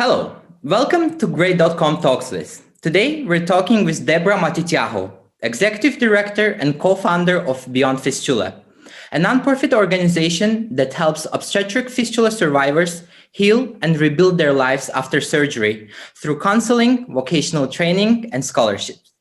Hello, welcome to Grey.com Talks List. Today, we're talking with Deborah Matityaho, Executive Director and co-founder of Beyond Fistula, a nonprofit organization that helps obstetric fistula survivors heal and rebuild their lives after surgery through counseling, vocational training, and scholarships.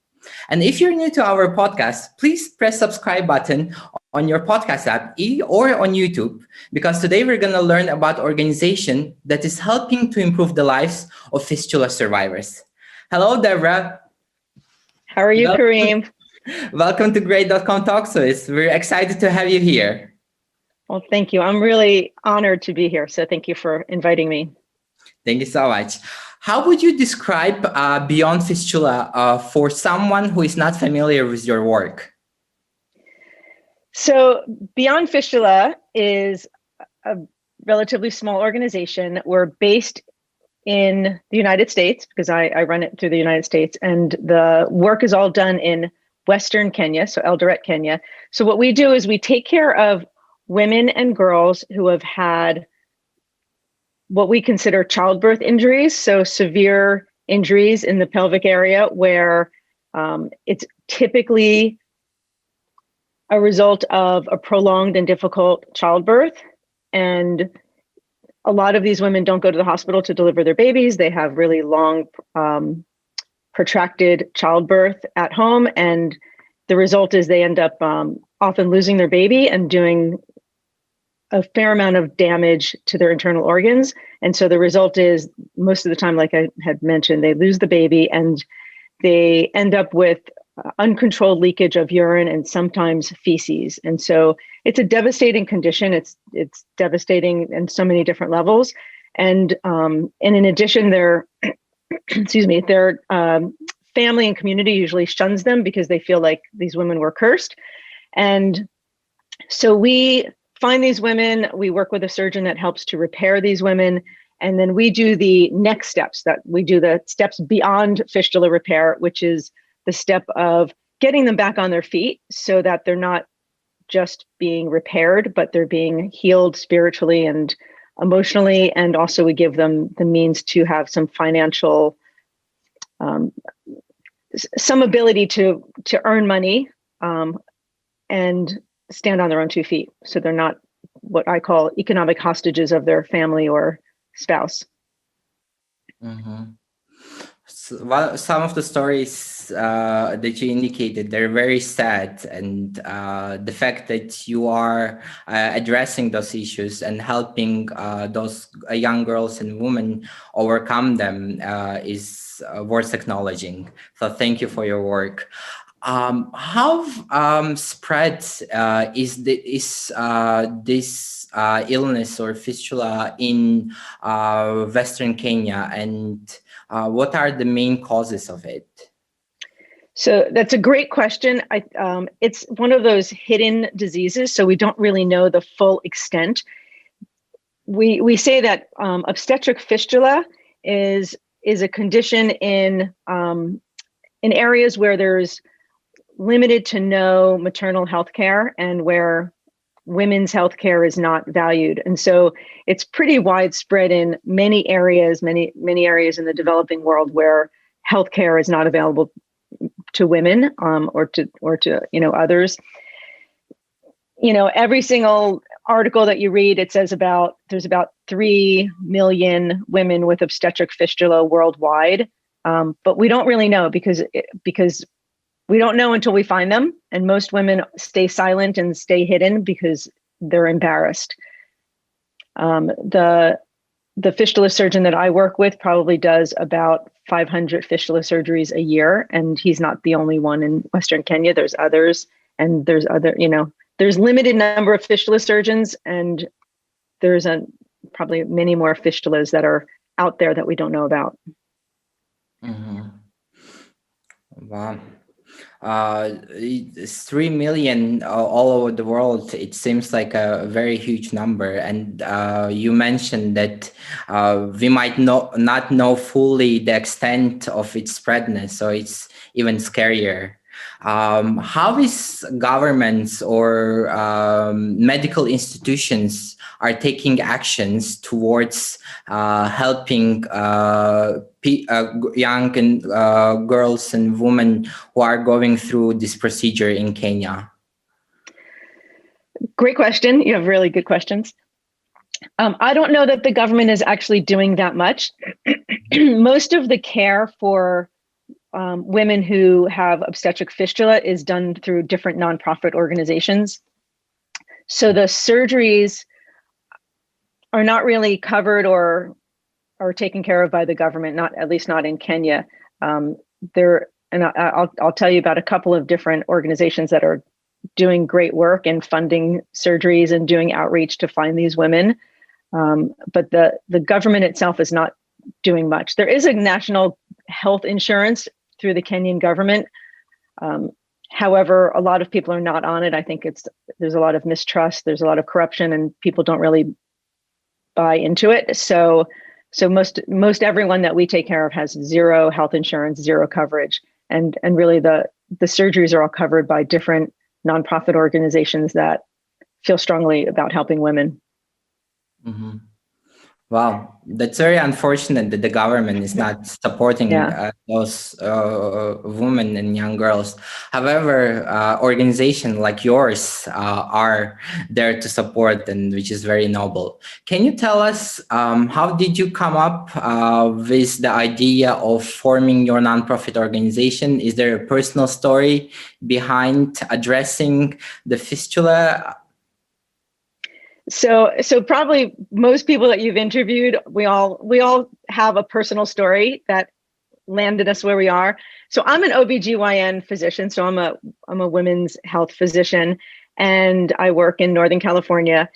And if you're new to our podcast, please press subscribe button on your podcast app or on YouTube, because today we're going to learn about organization that is helping to improve the lives of fistula survivors. Hello, Deborah. How are you, Kareem? Welcome to Grey.com Talks List. We're excited to have you here. Well, thank you. I'm really honored to be here. So thank you for inviting me. Thank you so much. How would you describe Beyond Fistula for someone who is not familiar with your work? So Beyond Fistula is a relatively small organization. We're based in the United States because I run it through the United States, and the work is all done in Western Kenya, so Eldoret, Kenya. So what we do is we take care of women and girls who have had what we consider childbirth injuries, so severe injuries in the pelvic area where it's typically a result of a prolonged and difficult childbirth. And a lot of these women don't go to the hospital to deliver their babies. They have really long, protracted childbirth at home. And the result is they end up often losing their baby and doing a fair amount of damage to their internal organs. And so the result is, most of the time, like I had mentioned, they lose the baby and they end up with uncontrolled leakage of urine and sometimes feces. And so it's a devastating condition. It's devastating in so many different levels. And in addition, their their family and community usually shuns them because they feel like these women were cursed. And so we find these women, we work with a surgeon that helps to repair these women. And then we do the next steps, that we do the steps beyond fistula repair, which is the step of getting them back on their feet so that they're not just being repaired, but they're being healed spiritually and emotionally. And also we give them the means to have some financial, some ability to earn money and stand on their own 2 feet. So they're not what I call economic hostages of their family or spouse. Mm-hmm. So, some of the stories that you indicated, they're very sad. And the fact that you are addressing those issues and helping those young girls and women overcome them is worth acknowledging. So thank you for your work. How spread is this illness or fistula in Western Kenya, and what are the main causes of it? So that's a great question. It's one of those hidden diseases, so we don't really know the full extent. We say that obstetric fistula is a condition in areas where there's limited to no maternal health care and where women's health care is not valued. And so it's pretty widespread in many areas in the developing world where healthcare is not available to women or to others. Every single article that you read, it says there's about 3 million women with obstetric fistula worldwide. But we don't really know because we don't know until we find them. And most women stay silent and stay hidden because they're embarrassed. The fistula surgeon that I work with probably does about 500 fistula surgeries a year. And he's not the only one in Western Kenya. There's others. And there's limited number of fistula surgeons. And there's probably many more fistulas that are out there that we don't know about. Mm-hmm. Wow. 3 million all over the world. It seems like a very huge number. And you mentioned that we might not know fully the extent of its spreadness, so it's even scarier. How is governments or medical institutions are taking actions towards helping young and girls and women who are going through this procedure in Kenya? Great question. You have really good questions. I don't know that the government is actually doing that much. Most of the care for women who have obstetric fistula is done through different nonprofit organizations. So the surgeries are not really covered or taken care of by the government, not at least not in Kenya. I'll tell you about a couple of different organizations that are doing great work and funding surgeries and doing outreach to find these women. But the government itself is not doing much. There is a national health insurance through the Kenyan government. However, a lot of people are not on it. I think there's a lot of mistrust, there's a lot of corruption, and people don't really buy into it. So most everyone that we take care of has zero health insurance, zero coverage. And really the surgeries are all covered by different nonprofit organizations that feel strongly about helping women. Mm-hmm. Wow, that's very unfortunate that the government is not supporting those women and young girls. However, organizations like yours are there to support, and which is very noble. Can you tell us how did you come up with the idea of forming your nonprofit organization? Is there a personal story behind addressing the fistula? So probably most people that you've interviewed, we all have a personal story that landed us where we are. So I'm an OBGYN physician. So I'm a women's health physician, and I work in Northern California.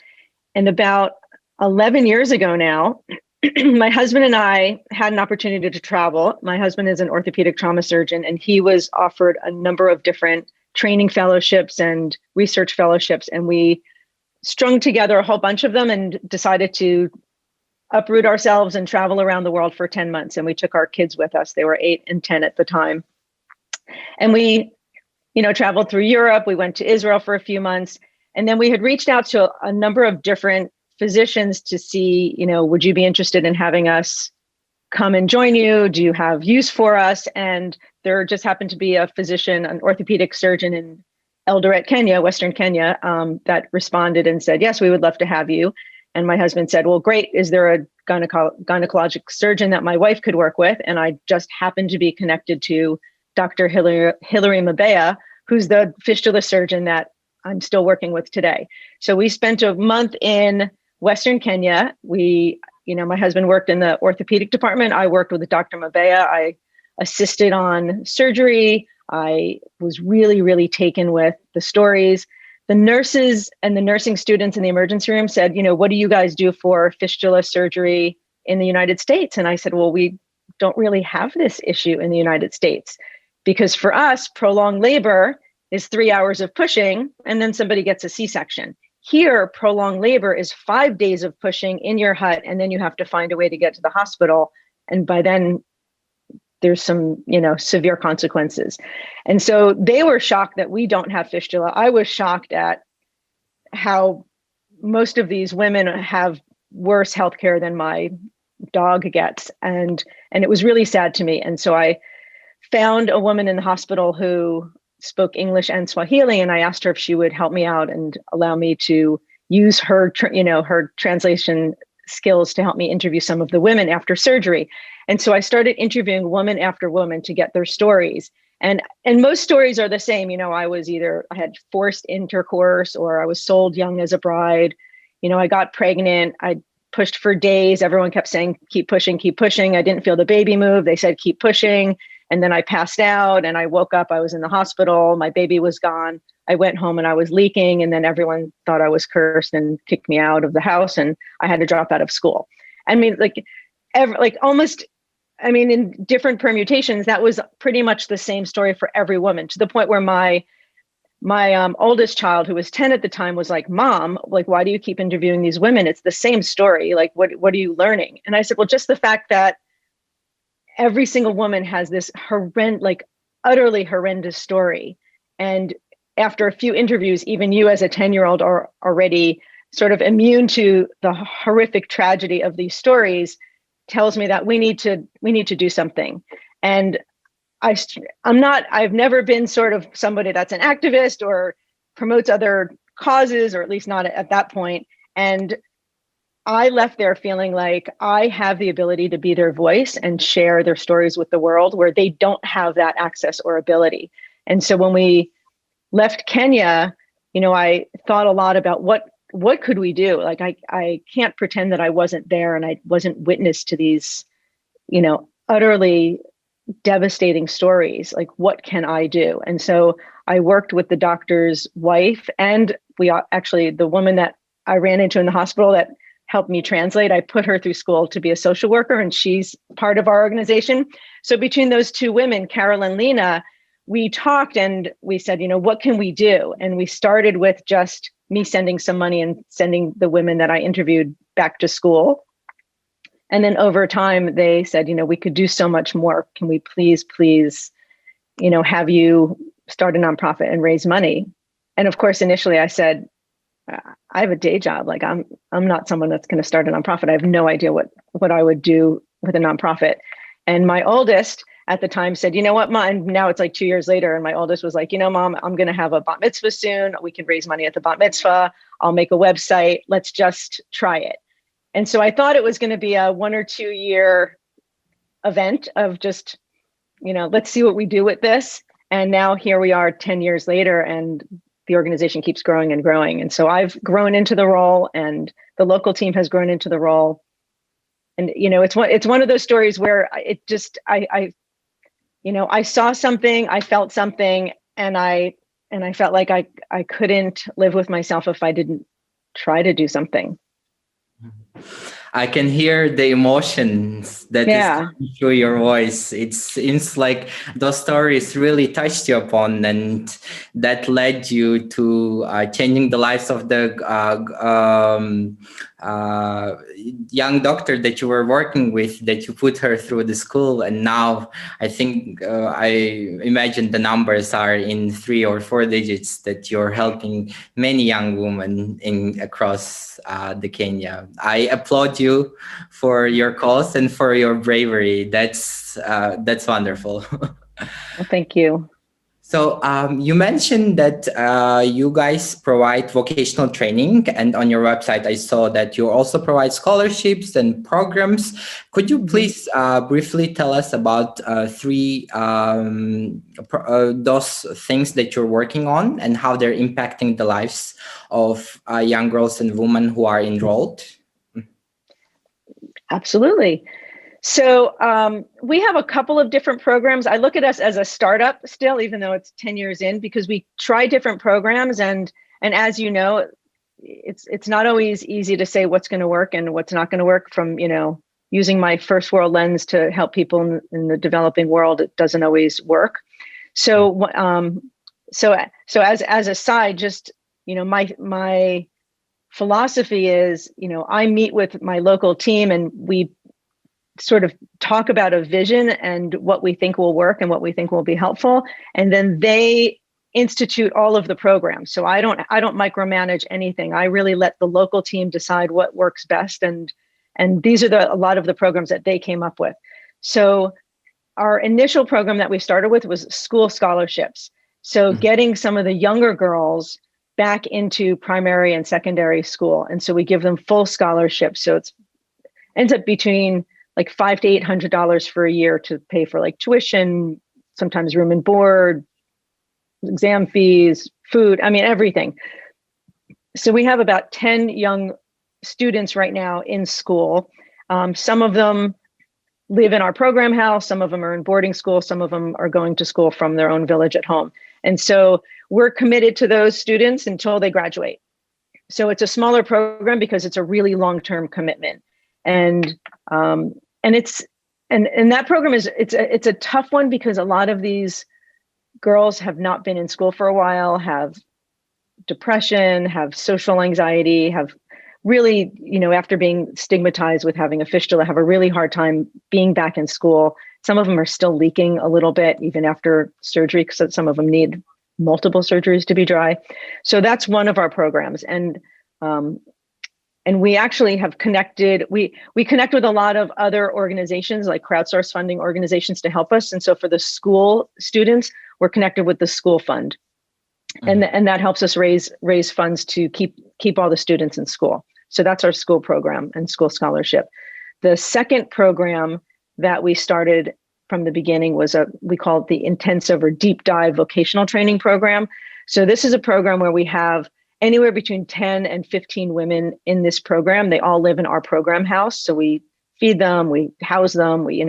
And about 11 years ago now, my husband and I had an opportunity to travel. My husband is an orthopedic trauma surgeon, and he was offered a number of different training fellowships and research fellowships. And we strung together a whole bunch of them and decided to uproot ourselves and travel around the world for 10 months. And we took our kids with us. They were 8 and 10 at the time. And we, traveled through Europe. We went to Israel for a few months. And then we had reached out to a number of different physicians to see, would you be interested in having us come and join you? Do you have use for us? And there just happened to be a physician, an orthopedic surgeon in Eldoret, Kenya, Western Kenya, that responded and said, yes, we would love to have you. And my husband said, well, great. Is there a gynecologic surgeon that my wife could work with? And I just happened to be connected to Dr. Hilary Mabea, who's the fistula surgeon that I'm still working with today. So we spent a month in Western Kenya. My husband worked in the orthopedic department. I worked with Dr. Mabea. I assisted on surgery. I was really, really taken with the stories. The nurses and the nursing students in the emergency room said, what do you guys do for fistula surgery in the United States? And I said, well, we don't really have this issue in the United States, because for us, prolonged labor is 3 hours of pushing and then somebody gets a C-section. Here, prolonged labor is 5 days of pushing in your hut, and then you have to find a way to get to the hospital. And by then, there's some, severe consequences. And so they were shocked that we don't have fistula. I was shocked at how most of these women have worse healthcare than my dog gets. And it was really sad to me. And so I found a woman in the hospital who spoke English and Swahili, and I asked her if she would help me out and allow me to use her, her translation skills to help me interview some of the women after surgery. And so I started interviewing woman after woman to get their stories. And most stories are the same. I had forced intercourse, or I was sold young as a bride. I got pregnant. I pushed for days. Everyone kept saying, keep pushing, keep pushing. I didn't feel the baby move. They said, keep pushing. And then I passed out and I woke up. I was in the hospital. My baby was gone. I went home and I was leaking. And then everyone thought I was cursed and kicked me out of the house. And I had to drop out of school. I mean, in different permutations, that was pretty much the same story for every woman, to the point where my oldest child, who was 10 at the time, was like, Mom, why do you keep interviewing these women? It's the same story. What are you learning? And I said, well, just the fact that every single woman has this horrendous, utterly horrendous story. And after a few interviews, even you as a 10-year-old are already sort of immune to the horrific tragedy of these stories, tells me that we need to do something. And I've never been sort of somebody that's an activist or promotes other causes, or at least not at that point. And I left there feeling like I have the ability to be their voice and share their stories with the world, where they don't have that access or ability. And so when we left Kenya, I thought a lot about what could we do? Like, I can't pretend that I wasn't there and I wasn't witness to these, utterly devastating stories. Like, what can I do? And so I worked with the doctor's wife, and the woman that I ran into in the hospital that helped me translate, I put her through school to be a social worker, and she's part of our organization. So between those two women, Carol and Lena, we talked and we said, what can we do? And we started with just me sending some money and sending the women that I interviewed back to school. And then over time, they said, we could do so much more. Can we please, have you start a nonprofit and raise money? And of course, initially I said, I have a day job. Like, I'm not someone that's going to start a nonprofit. I have no idea what I would do with a nonprofit. And my oldest at the time said, what, Mom? Now it's like 2 years later. And my oldest was like, Mom, I'm going to have a bat mitzvah soon. We can raise money at the bat mitzvah. I'll make a website. Let's just try it. And so I thought it was going to be a 1 or 2 year event of just, let's see what we do with this. And now here we are 10 years later, and the organization keeps growing and growing. And so I've grown into the role, and the local team has grown into the role. And, it's one of those stories where it just, I saw something, I felt something, and I felt like I couldn't live with myself if I didn't try to do something. I can hear the emotions that is coming through your voice. It seems like those stories really touched you upon, and that led you to changing the lives of the young doctor that you were working with, that you put her through the school. And now I think I imagine the numbers are in 3 or 4 digits, that you're helping many young women across the Kenya. I applaud you for your cause and for your bravery. That's wonderful. Well, thank you. So you mentioned that you guys provide vocational training, and on your website I saw that you also provide scholarships and programs. Could you please briefly tell us about 3 those things that you're working on and how they're impacting the lives of young girls and women who are enrolled? Absolutely. So we have a couple of different programs. I look at us as a startup still, even though it's 10 years in, because we try different programs. And as you know, it's not always easy to say what's going to work and what's not going to work. From, using my first world lens to help people in the developing world, it doesn't always work. So as a side, just, my philosophy is, I meet with my local team and we sort of talk about a vision and what we think will work and what we think will be helpful. And then they institute all of the programs. So I don't micromanage anything. I really let the local team decide what works best. And these are a lot of the programs that they came up with. So our initial program that we started with was school scholarships. So getting some of the younger girls back into primary and secondary school. And so we give them full scholarships. So ends up between like $500 to $800 for a year to pay for like tuition, sometimes room and board, exam fees, food, everything. So we have about 10 young students right now in school. Some of them live in our program house, some of them are in boarding school, some of them are going to school from their own village at home. And so we're committed to those students until they graduate. So it's a smaller program because it's a really long-term commitment. And that program it's a tough one because a lot of these girls have not been in school for a while, have depression, have social anxiety, have really, after being stigmatized with having a fistula, have a really hard time being back in school, Some of them are still leaking a little bit even after surgery, because some of them need multiple surgeries to be dry. So that's one of our programs. And we actually have connected, we connect with a lot of other organizations, like crowdsource funding organizations, to help us. And so for the school students, we're connected with the school fund. And that helps us raise funds to keep all the students in school. So that's our school program and school scholarship. The second program that we started from the beginning was we call it the intensive or deep dive vocational training program. So this is a program where we have anywhere between 10 and 15 women in this program. They all live in our program house. So we feed them, we house them, we,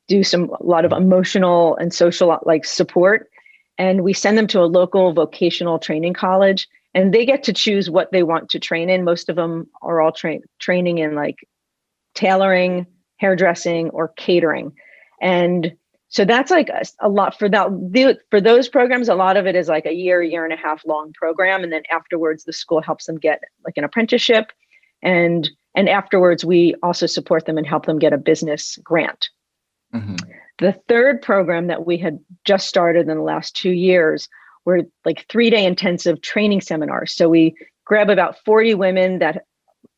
do a lot of emotional and social support. And we send them to a local vocational training college, and they get to choose what they want to train in. Most of them are all training in tailoring, hairdressing, or catering. And so that's a lot for that. For those programs, a lot of it is a year and a half long program. And then afterwards, the school helps them get an apprenticeship. And afterwards, we also support them and help them get a business grant. Mm-hmm. The third program that we had just started in the last 2 years were 3-day intensive training seminars. So we grab about 40 women that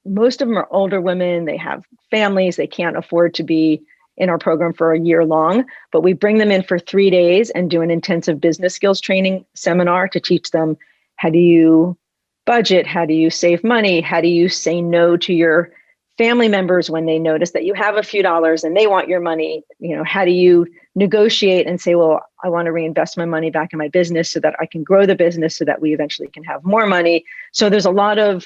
most of them are older women. They have families. They can't afford to be in our program for a year long, but we bring them in for 3 days and do an intensive business skills training seminar to teach them, how do you budget? How do you save money? How do you say no to your family members when they notice that you have a few dollars and they want your money? How do you negotiate and say, well, I want to reinvest my money back in my business so that I can grow the business so that we eventually can have more money. So there's a lot of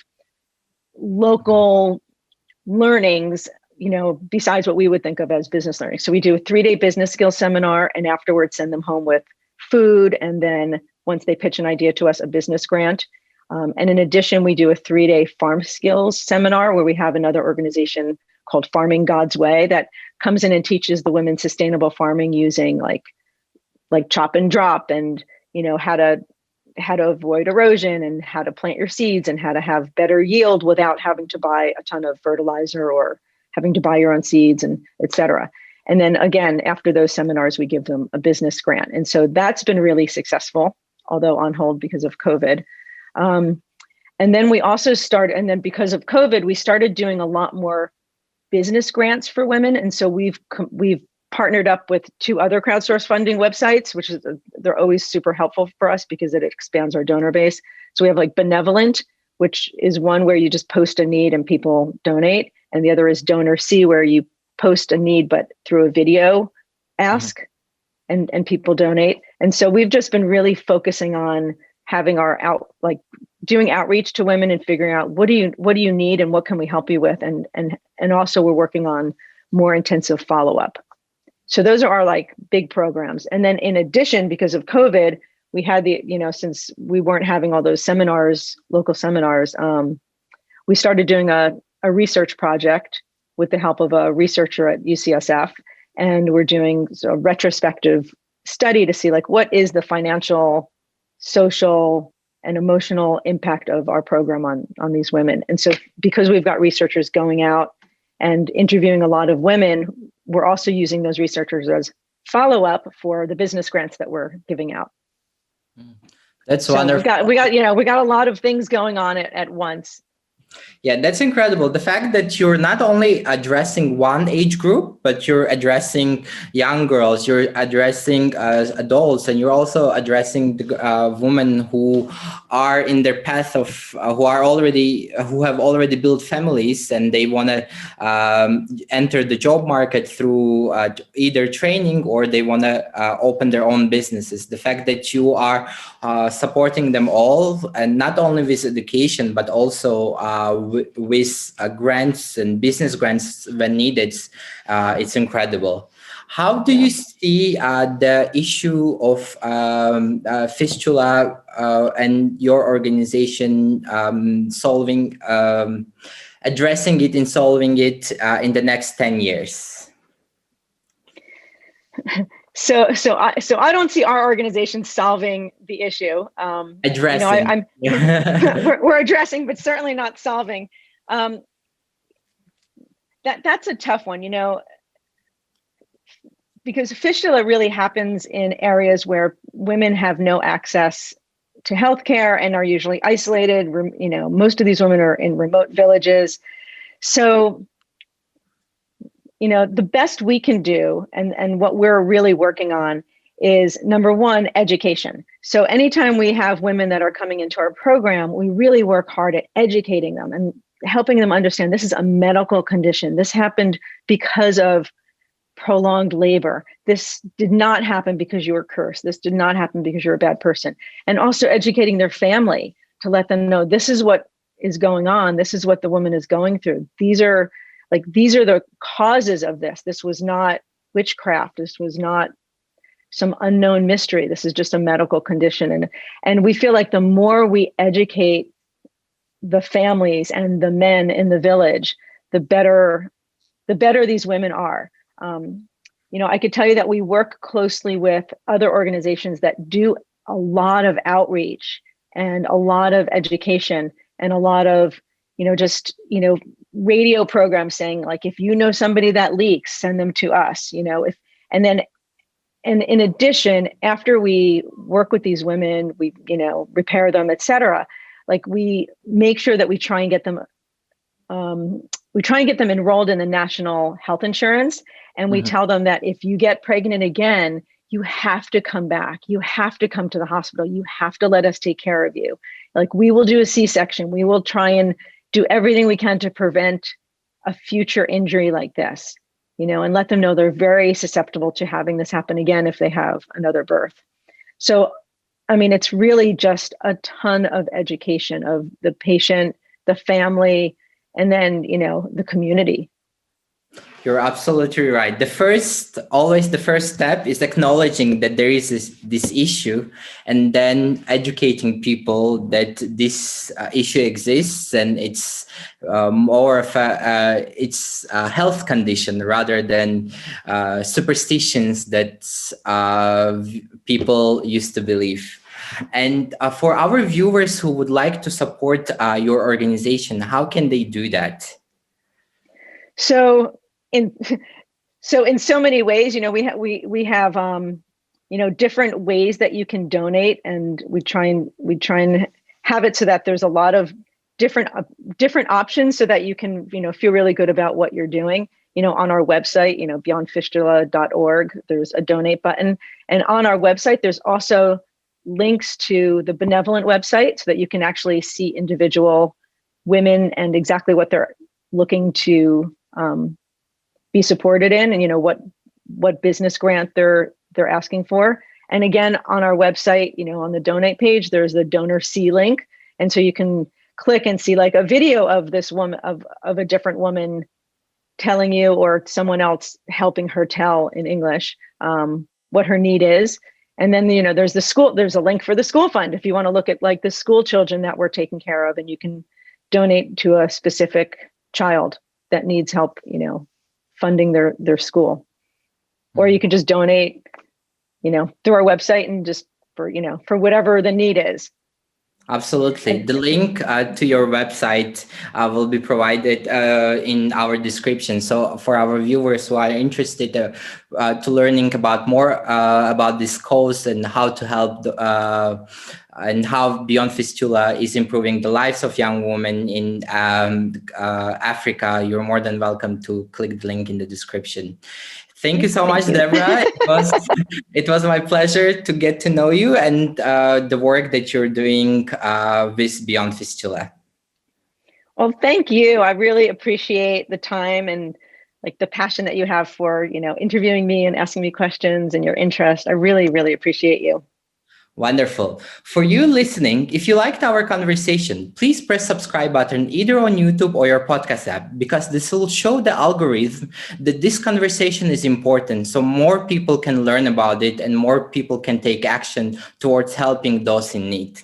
local learnings, besides what we would think of as business learning. So we do a 3-day business skills seminar, and afterwards send them home with food. And then once they pitch an idea to us, a business grant. And in addition, we do a 3-day farm skills seminar where we have another organization called Farming God's Way that comes in and teaches the women sustainable farming using like chop and drop, and how to avoid erosion, and how to plant your seeds, and how to have better yield without having to buy a ton of fertilizer or having to buy your own seeds, and et cetera. And then again, after those seminars, we give them a business grant. And so that's been really successful, although on hold because of COVID. And then we also because of COVID, we started doing a lot more business grants for women. And so we've partnered up with 2 other crowdsource funding websites, which they're always super helpful for us because it expands our donor base. So we have Benevolent, which is one where you just post a need and people donate. And the other is Donor C, where you post a need, but through a video ask, and people donate. And so we've just been really focusing on having doing outreach to women and figuring out what do you need and what can we help you with? And also we're working on more intensive follow-up. So those are our big programs. And then in addition, because of COVID, we had since we weren't having all those local seminars, we started doing a research project with the help of a researcher at UCSF. And we're doing a retrospective study to see what is the financial, social, and emotional impact of our program on these women. And so because we've got researchers going out and interviewing a lot of women, we're also using those researchers as follow-up for the business grants that we're giving out. That's wonderful. We got a lot of things going on at once. Yeah, that's incredible. The fact that you're not only addressing one age group, but you're addressing young girls, you're addressing adults, and you're also addressing the women who are in their path of who have already built families, and they want to enter the job market through either training, or they want to open their own businesses. The fact that you are supporting them all, and not only with education, but also with grants and business grants when needed, it's incredible. How do you see the issue of fistula and your organization addressing it and solving it in the next 10 years? So I don't see our organization solving the issue. Addressing. We're addressing, but certainly not solving. That's a tough one. because fistula really happens in areas where women have no access to healthcare and are usually isolated. Most of these women are in remote villages. So, the best we can do, and what we're really working on, is number one, education. So anytime we have women that are coming into our program, we really work hard at educating them and helping them understand this is a medical condition. This happened because of prolonged labor. This did not happen because you were cursed. This did not happen because you're a bad person. And also educating their family to let them know this is what is going on. This is what the woman is going through. These are the causes of this. This was not witchcraft. This was not some unknown mystery. This is just a medical condition. And we feel like the more we educate the families and the men in the village, the better these women are. I could tell you that we work closely with other organizations that do a lot of outreach and a lot of education and a lot of, radio programs saying, like, if you know somebody that leaks, send them to us, and in addition, after we work with these women, we, repair them, et cetera, like we make sure that we try and get them enrolled in the national health insurance. And we tell them that if you get pregnant again, you have to come back. You have to come to the hospital. You have to let us take care of you. Like, we will do a C-section. We will try and do everything we can to prevent a future injury like this, and let them know they're very susceptible to having this happen again if they have another birth. So, it's really just a ton of education of the patient, the family, and then, the community. You're absolutely right. Always the first step is acknowledging that there is this issue, and then educating people that this issue exists, and it's more of a health condition rather than superstitions that people used to believe. And for our viewers who would like to support your organization, how can they do that? So in so many ways, we have different ways that you can donate, and we try and have it so that there's a lot of different options so that you can feel really good about what you're doing. On our website, beyondfistula.org, there's a donate button, and on our website there's also links to the benevolent website so that you can actually see individual women and exactly what they're looking to be supported in, and what business grant they're asking for. And again, on our website, on the donate page, there's the donor see link, and so you can click and see like a video of this woman, of a different woman telling you, or someone else helping her tell in English what her need is. And then there's a link for the school fund if you want to look at like the school children that we're taking care of, and you can donate to a specific child that needs help, funding their school. Or you can just donate, through our website, and just for whatever the need is. Absolutely. The link to your website will be provided in our description. So for our viewers who are interested to learning about more about this cause and how to help and how Beyond Fistula is improving the lives of young women in Africa, you're more than welcome to click the link in the description. Thank you so much, Deborah. It was my pleasure to get to know you and the work that you're doing with Beyond Fistula. Well, thank you. I really appreciate the time and like the passion that you have for, interviewing me and asking me questions, and your interest. I really, really appreciate you. Wonderful. For you listening, if you liked our conversation, please press subscribe button either on YouTube or your podcast app, because this will show the algorithm that this conversation is important, so more people can learn about it and more people can take action towards helping those in need.